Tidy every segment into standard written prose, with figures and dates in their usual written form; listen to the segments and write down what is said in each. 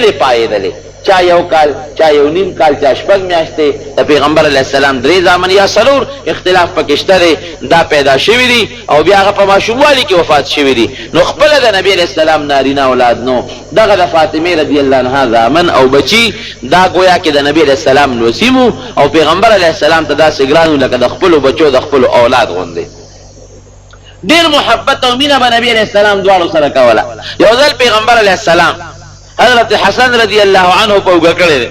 دی پایدلې، چا یو کال، چا یو نیم کال، چا شپږ میاشتې. د پیغمبر علیه السلام 3 زامن یا 4 اختلاف پکې شته دی، دا پیدا شوي دي او بیا هغه په ماشوموالي کې وفات شوي دي. نو خپله د نبي علیه السلام نارینه اولاد نو دغه د فاطمې رضی الله عنها زامن او بچي دا گویا کې د نبي علیه السلام نوسیمو او پیغمبر علیه السلام ته داسې ګران لکه د خپلو بچو د خپلو اولاد غوندې. ډېر محبت او مینه به نبي علیه السلام دواړو سره کوله. یو ځل پیغمبر علیه السلام حضرت حسن رضی الله عنه په اوږه کړی دی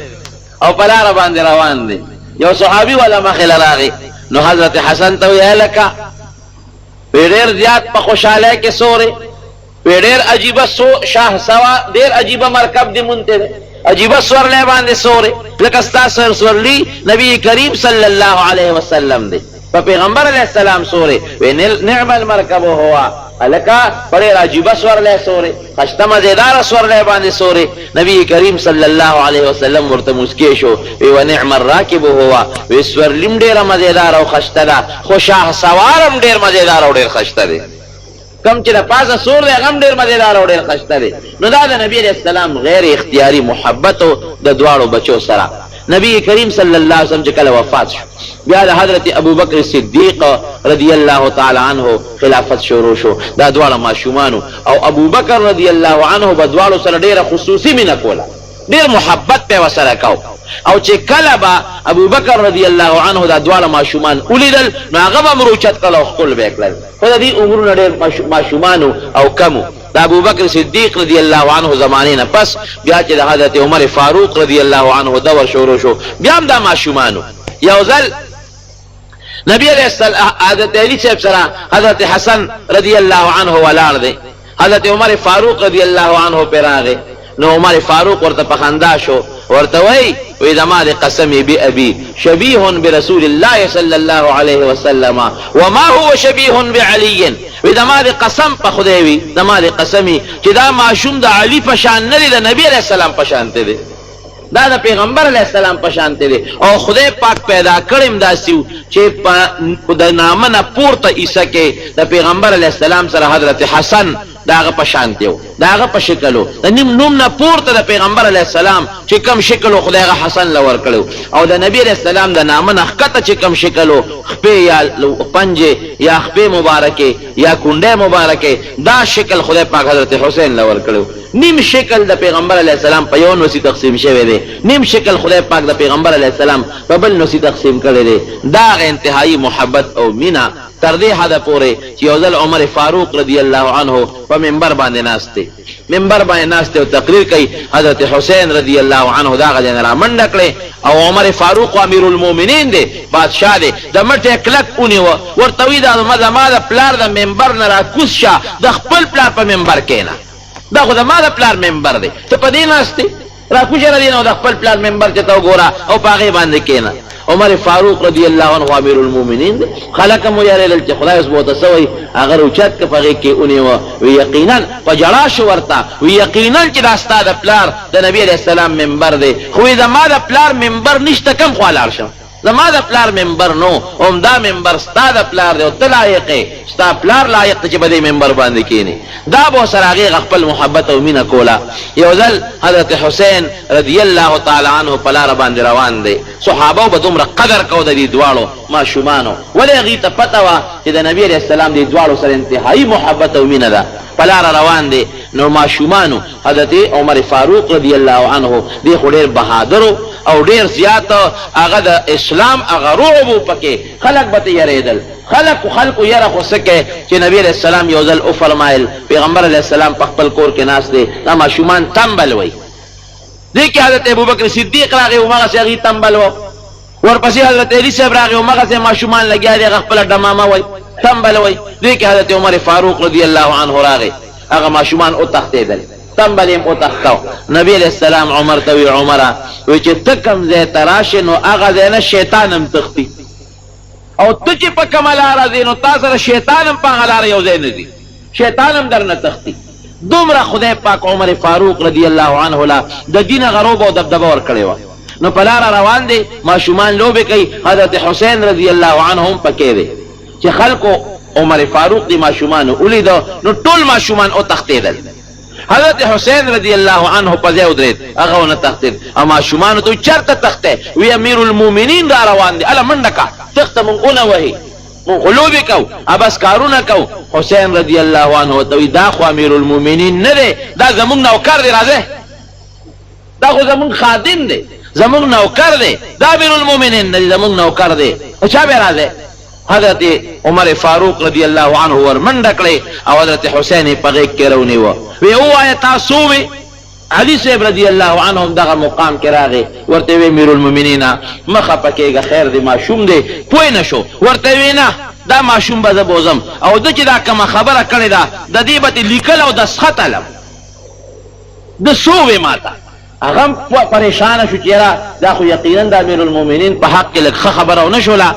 او په لاره باندې روان دی. یو صحابي والا مخې له راغی، نو حضرت حسن ته ویې هلکه وی ډېر زیات په خوشحالۍ کې سورې، وی ډېر عجیبه شاه سوا ډېر عجیبه مرکب دې مونته دی، عجیبه سورلی باندې سورې لکه ستا سورلی نبی کریم صلی الله علیه وسلم دی. په پیغمبر علیه السلام سورې وی نعم المرکب هوا الکا پڑے راجیبہ سورلے سورے خشتہ مزیدار سورلے باندے سورے. نبی کریم صلی اللہ علیہ وسلم ورته مسکی شو وی ونعم الراکب ہوا وی سورلم ډیر مزیدار او خشتہ دا خو شاه سوارم ډیر مزیدار او ډیر خشتہ دی. کم چې د پاسه سور دی غم ډیر مزیدار او ډیر خشتہ دی. نو دا د نبی علیہ السلام غیر اختیاری محبت د دواړو بچو سره. نبی کریم صلی اللہ علیہ وسلم چې کله وفات شو بیا د حضرت ابوبکر صدیق رضی الله تعالی عنہ خلافت شروع شو. دا دواړه ماشومانو او ابوبکر رضی الله عنه به دواړو سره ډیره خصوصي مینه کوله، ډیر محبت په وسره کو. او چې کله به ابوبکر رضی الله عنه دا دواړه ماشومان ولیدل نو هغه به مروچت کړه او خپل به کړل. خو د دې عمرونه ډیر ماشومانو او کمو. دا ابوبکر صدیق رضی الله عنه زمانه نه پس بیا چې د حضرت عمر فاروق رضی الله عنه دور شروع شو بیا هم دا ماشومانو. یو ځل نبی علیہ السلام حضرت علی صاحب سره حضرت حسن رضی الله عنه ولاړ دی، حضرت عمر فاروق رضی الله عنه پر راغی. نو عمر فاروق ورته پخندا شو ورته وی زما د قسمی بی ابي شبیه برسول الله صلی الله علیه وسلم وما هو شبیه بعلی. وی زما د قسم په خدای وی زما د قسمی چې دا معشوم د علی په شان نه دی، د نبی علیہ السلام په شان دی، دا د پیغمبر علیہ السلام په شان دی. او خدای پاک پیدا کړم داسیو چې په د نامه نه پورته عیسی کې د پیغمبر علیہ السلام سره حضرت حسن داغه په شان دیو، داغه په شکلو د نیم نوم نه پورته د پیغمبر علیہ السلام چې کم شکلو خدایغه حسن لور کړو او د نبی علیہ السلام د نامه نه ښکته چې کم شکلو خپې یا پنجې یا خپې مبارکه یا کونډه مبارکه دا شکل خدای پاک حضرت حسین لور کړو. نیم شکل د پیغمبر علیہ السلام په یو نوسی تقسیم شوی دی، نیم شکل خدای پاک د پیغمبر علیہ السلام په بل نوسی تقسیم کړی دی. دا انتهایی محبت او مینا تر دې حد پورې چې یو ځل عمر فاروق رضی الله عنه په منبر باندې ناشته او تقریر کوي. حضرت حسین رضی الله عنه دا غځنه را منډه کړې او عمر فاروق امیر المؤمنین دی، بادشاہ دی، د مټه کلک اونیو ورته وی دا ما د پلار د منبر نه را کوز شه، د خپل پلار په منبر کېنه، دا خو د ما د پلار منبر دی، ته په دې ناشته را کوزه را دینو د خپل پلار منبر ته وګوره او پاغه باندې کېنه. عمر فاروق رضی الله عنه امیر المؤمنین دی، خلک مو یاره چې خدای اوس بوته سوی اگر اوچت کې پغه کې اونې و یقینا فجړا شو ورته وی یقینا چې دا ستاد پلار د نبی علیہ السلام منبر دی، خو دا ما د پلار منبر نشته کم خلال شم، زما د پلار منبر نو اوم دا منبر ستاد پلار دی او ته لایق ستا پلار لایق چې په دې منبر باندې کېنی. دا به سره هغه خپل محبت او مینه کوله. یو ځل حضرت حسین رضی الله تعالی عنه په لاره باندې روان دی، صحابه به دومره قدر کو د دې دواړو ماشومانو، ولې هغې ته پته وه چې د نبی علیہ السلام دې دواړو سره انتهایی محبت او مینه ده. په لاره روان دی نو ماشومانو حضرت عمر فاروق رضی الله عنه دی خو ډېر بهادرو او ډیر زیات هغه د اسلام هغه رعب پکې خلق به یریدل، خلق یره خو سکه چې نبی علیہ السلام یو ځل او فرمایل پیغمبر علیہ السلام په خپل کور کې ناست دی، دا ماشومان تنبل وای. دې کې حضرت ابوبکر صدیق راغی او هغه هغه تنبل و، ورپسې حضرت علی صاحب راغی او هغه ماشومان لګیا دي خپل ډمامه وای تنبل وای. دې کې حضرت عمر فاروق رضی الله عنه راغی، هغه ماشومان او تختیدل تنبلیم او تختاو. نبی علیہ السلام عمر ته وی عمره وی چې ته کوم ځای ته راشې نو هغه ځای نه شیطان هم تختی او ته چې په کومه لاره ځې نو تا سره شیطان هم په هغه لاره یو ځای نه ځي، شیطان هم در نه تختی. دومره خدای پاک عمر فاروق رضی الله عنه لا د دین غروب او دبدبه ورکړې وه. نو په لاره روان دی، ماشومان لوبې کوي، حضرت حسین رضی الله عنه هم پکې دی. چې خلکو عمر فاروق دی ماشومانو ولیدو نو ټول ماشومان او تختیدل. حضرت حسین رضی اللہ عنہ پزے ادرید اغاو نتختید اما شمانو تو چرت تختے وی امیر المومنین را روان دی الا منڈکا تخت منقونا وحی من قلوبی کو ابس کارونا کو حسین رضی اللہ عنہ توی دا خو امیر المومنین ندے دا زمون نوکر دی رازے دا خو زمون خادم دی زمون نوکر دی دا امیر المومنین ندی زمون نوکر دی اچھا بے رازے حضرت عمر فاروق رضی اللہ عنہ ورمن ڈکڑے او حضرت حسین پغیق کے رونی ہوا وی او آئے تاسووی علی صاحب رضی اللہ عنہ دغا مقام کے راغے ورطوی امیر المومنین مخا پکے گا خیر دی معشوم دے پوئی نشو ورطوی نا دا معشوم با زبوزم او دا چی دا کما خبر کردی دا دیبتی لکل او دا سخط علم دا سووی ماتا اغم پریشان شو چیرا دا خو یقینا دا امیر المومنین پا حق کے لگ خبر او نشولا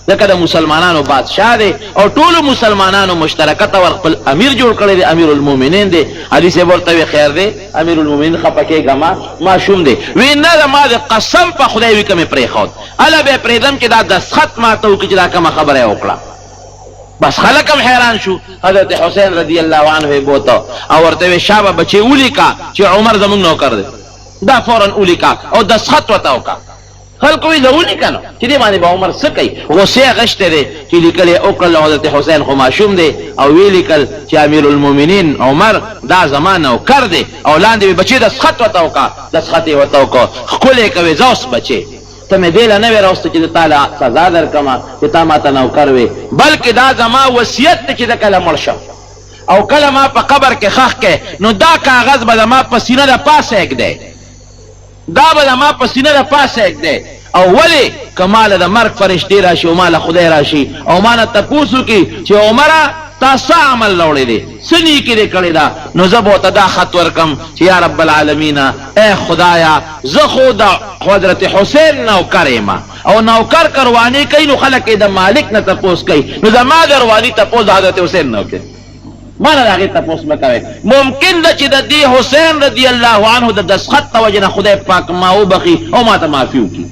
دکه د مسلمانانو بادشاہ دی او ټول مسلمانانو مشترکت ور خپل امیر جوړ کړی دی امیر المومنین دی حدیث ورته خیر دی امیر المومنین خپکه غما معشوم دی وینه ما د قسم په خدای وی کوم پرې خود الا به پرېدم کې دا د سخت ماته کې دا کوم خبره وکړه بس خلکم حیران شو حضرت حسین رضی الله عنه بوته او ورته شابه بچي اولی کا چې عمر زمون نو کړ دا فورا اولی کا او د سخت وته وکړه خلق وی ضروری کنو چې دې باندې با عمر سکی غصه غشته دی چې لیکل او کله حضرت حسین خو معشوم دی او وی لیکل چې امیر المومنین عمر دا زمانه او کړ دی او لاندې بچی د سخط وتاو کا د سخط وتاو کو خپل کوي زوس بچی ته مې دل نه وروسته چې تعالی سزا درکما چې تا ماته نو کړوي بلکې دا زما وصیت چې د کله مرشم او کله ما په قبر کې خخ کې نو دا کاغذ به ما په سینه د پاسه یک دی دا به ما په سینه د پاسه یک دی او ولی کمال د مرگ فرشتي راشي او مال خدای راشي او مانه تپوسو کی چې عمره تاسو عمل لوړې دي سني کې کړی دا نو زبو ته دا خط ورکم چې یا رب العالمین اے خدایا زه خدا حضرت حسین نو کریما او نوکر کروانی کوي نو خلک د مالک نه تپوس کوي نو زما دروانی تپوس حضرت حسین نو کوي مانا داغی تپوس مکوی ممکن دا چی دا دی حسین رضی اللہ عنہ دا دسخط توجنا خدای پاک ماو بخی او ما تا معفیو کی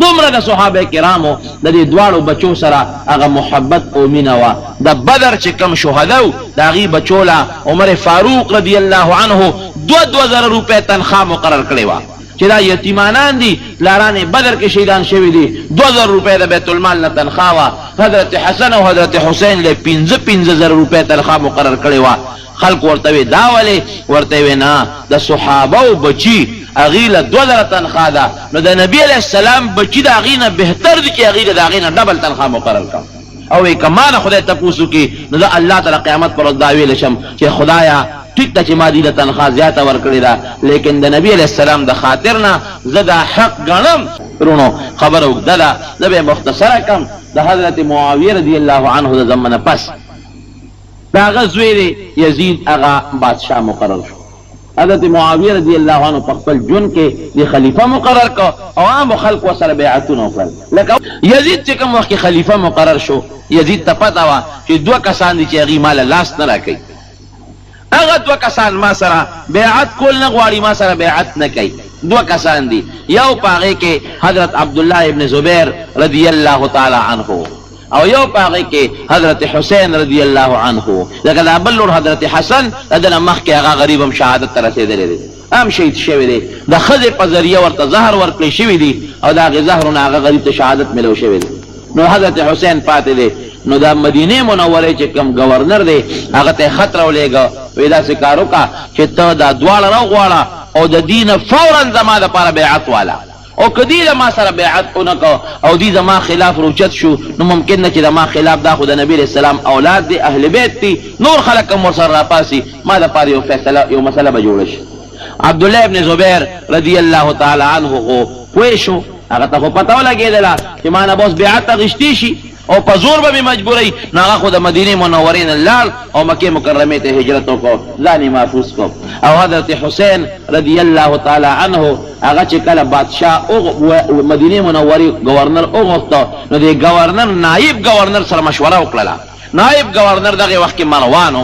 دومره د صحابه کرامو د دې دواړو بچو سره هغه محبت او مینه وا د بدر چې کم شهداو د هغې بچوله عمر فاروق رضی الله عنه 2000 روپۍ تنخواه مقرر کړې وه چې دا یتیمانان دي پلاران بدر کې شهیدان شوي دي 2000 روپۍ د بیت المال نه تنخواه وه حضرت حسن او حضرت حسین له 15000 روپۍ تنخواه مقرر کړې وه خلق ورته وی دا ولې ورته وی نه د صحابه او بچي اغیله 2000 تنخواه ده نو د نبی علیہ السلام بچی د اغینه بهتر دي چې اغیله د اغینه ډبل تنخواه مقرر کړ او کمانه خدای تپوسو کی نو الله تعالی قیامت پر دا ویل شم چې خدایا ټیک ته چې ما دې د تنخواه زیاته ورکړې ده لیکن د نبی علیہ السلام د خاطر نه زه دا حق ګڼم رونو خبره وکړه ده زه به مختصره کم د حضرت معاویه رضی الله عنه د زمانه پس دا غزوی یزید اغا بادشاہ مقرر شو حضرت معاویه رضی الله عنه په خپل جون کې د خلیفہ مقرر کو او عام خلق وسره بیعتونه وکړل لکه یزید چې کوم وخت خلیفہ مقرر شو یزید ته پتا وا چې دوه کسان دي چې هغه مال لاس نه راکړي هغه دوه کسان ما سره بیعت کول نه غواړي ما سره بیعت نه کوي دوه کسان دي یو پاغه کې حضرت عبد الله ابن زبیر رضی الله تعالی عنه او یو پاگئی کہ حضرت حسین رضی اللہ عنہ لیکن ابلور حضرت حسن ادنا مخ کے اغا غریبم شہادت ترسے دلے دے ام شہید شوی دے دا خضر پا ذریعہ ورطا زہر ورکلی شوی دی او دا غی زہرنا اغا غریب تا شہادت ملو شوی دے نو حضرت حسین پاتے دے نو دا مدینه منورے چکم گورنر دے اغا تے خط رو لے گا ویدا سکارو کا چھتا دا دوال رو غوالا او دا دین فوراً زمان دا پارا بیعت والا او کدی د ما سره بیعت اونکو او دی زما خلاف روچت شو نو ممکن نه چې د ما خلاف دا خو د نبی رسول الله اولاد دی اهل بیت دی نور خلق کوم سره راپاسی ما د پاره یو فیصله یو مسله به جوړ شي عبد الله ابن زبیر رضی الله تعالی عنه کو پوښو هغه ته پتاو لګیدله چې ما نه بوس بیعت غشتي شي او په زور به مجبورای نه هغه خو د مدینه منورې نه لال او مکه مکرمه ته هجرت وکړ ځاني محفوظ کو او حضرت حسین رضی الله تعالی عنه هغه چې کله بادشاہ او مدینه منورې گورنر اوغوسته نو دی گورنر نائب گورنر سره مشوره وکړه نائب گورنر دغه وخت کې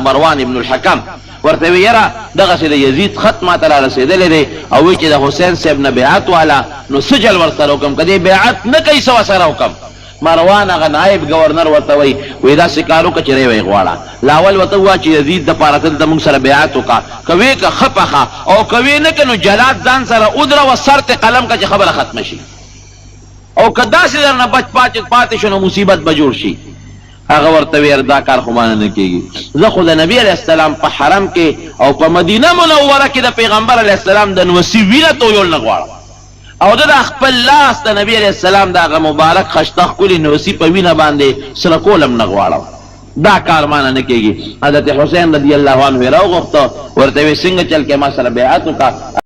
مروان ابن الحکم ورته ویرا دغه سید یزید ختمه تعالی رسیدلې دی او چې د حسین صاحب نه بیعت والا نو سجل ورسره حکم کړي بیعت نه کوي سوا سره حکم مروان هغه نائب گورنر ورته وی دا سکارو کچره وی غواړه لاول ورته وا چې یزید د پاره تل د موږ سره بیعت وکړه کوي که خپخه او کوي نه کنو جلاد ځان سره ودره و سر ته قلم کا چې خبره ختم شي او کدا سي درنه بچ پاتې شنو مصیبت بجوړ شي هغه ورته وی دا کار خو مان نه کیږي زه خو د نبی علیہ السلام په حرم کې او په مدینه منوره کې د پیغمبر علیہ السلام د نوسی ویله تو یول نه غواړم او د خپل لاس د نبی علیہ السلام دغه مبارک خشتخ کلی نوسی په وینه باندې سره کولم نه غواړم دا کار مان نه کیږي حضرت حسین رضی الله عنه راوغخته ورته څنګه چل کې ما سره بیعت وکړه